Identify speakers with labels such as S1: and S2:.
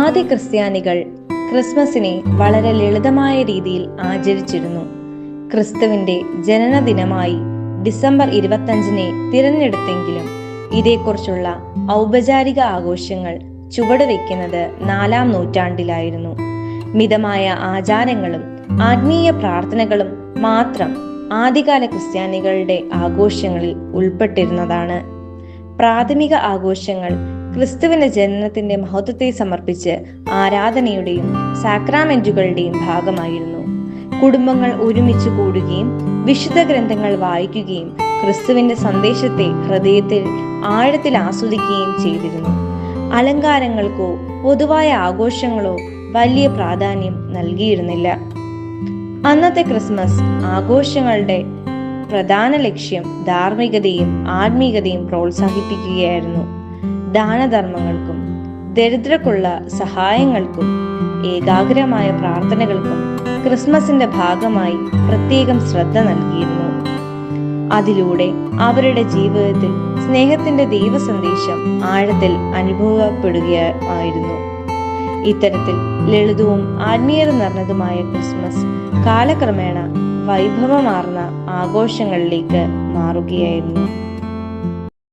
S1: ആദ്യ ക്രിസ്ത്യാനികൾ ക്രിസ്മസിനെ വളരെ ലളിതമായ രീതിയിൽ ആചരിച്ചിരുന്നു. ക്രിസ്തുവിന്റെ ജനനദിനമായി ഡിസംബർ 25 തിരഞ്ഞെടുത്തെങ്കിലും ഇതേക്കുറിച്ചുള്ള ഔപചാരിക ആഘോഷങ്ങൾ ചുവടുവെക്കുന്നത് 4-ാം നൂറ്റാണ്ടിലായിരുന്നു. മിതമായ ആചാരങ്ങളും ആത്മീയ പ്രാർത്ഥനകളും മാത്രം ആദ്യകാല ക്രിസ്ത്യാനികളുടെ ആഘോഷങ്ങളിൽ ഉൾപ്പെട്ടിരുന്നതാണ്. പ്രാഥമിക ആഘോഷങ്ങൾ ക്രിസ്തുവിന്റെ ജനനത്തിന്റെ മഹത്വത്തെ സമർപ്പിച്ച് ആരാധനയുടെയും സാക്രാമെന്റുകളുടെയും ഭാഗമായിരുന്നു. കുടുംബങ്ങൾ ഒരുമിച്ച് കൂടുകയും വിശുദ്ധ ഗ്രന്ഥങ്ങൾ വായിക്കുകയും ക്രിസ്തുവിന്റെ സന്ദേശത്തെ ഹൃദയത്തിൽ ആഴത്തിൽ ആസ്വദിക്കുകയും ചെയ്തിരുന്നു. അലങ്കാരങ്ങൾക്കോ പൊതുവായ ആഘോഷങ്ങളോ വലിയ പ്രാധാന്യം നൽകിയിരുന്നില്ല. അന്നത്തെ ക്രിസ്മസ് ആഘോഷങ്ങളുടെ പ്രധാന ലക്ഷ്യം ധാർമ്മികതയും ആത്മീയതയും പ്രോത്സാഹിപ്പിക്കുകയായിരുന്നു. ദാനധർമ്മങ്ങൾക്കും ദരിദ്രർക്കുള്ള സഹായങ്ങൾക്കും ഏകാഗ്രമായ പ്രാർത്ഥനകൾക്കും ക്രിസ്മസിന്റെ ഭാഗമായി പ്രത്യേകം ശ്രദ്ധ നൽകിയിരുന്നു. അതിലൂടെ അവരുടെ ജീവിതത്തിൽ സ്നേഹത്തിന്റെ ദൈവസന്ദേശം ആഴത്തിൽ അനുഭവപ്പെടുകയായിരുന്നു. ഇത്തരത്തിൽ ലളിതവും ആത്മീയത നിറഞ്ഞതുമായ ക്രിസ്മസ് കാലക്രമേണ വൈഭവമാർന്ന ആഘോഷങ്ങളിലേക്ക് മാറുകയായിരുന്നു.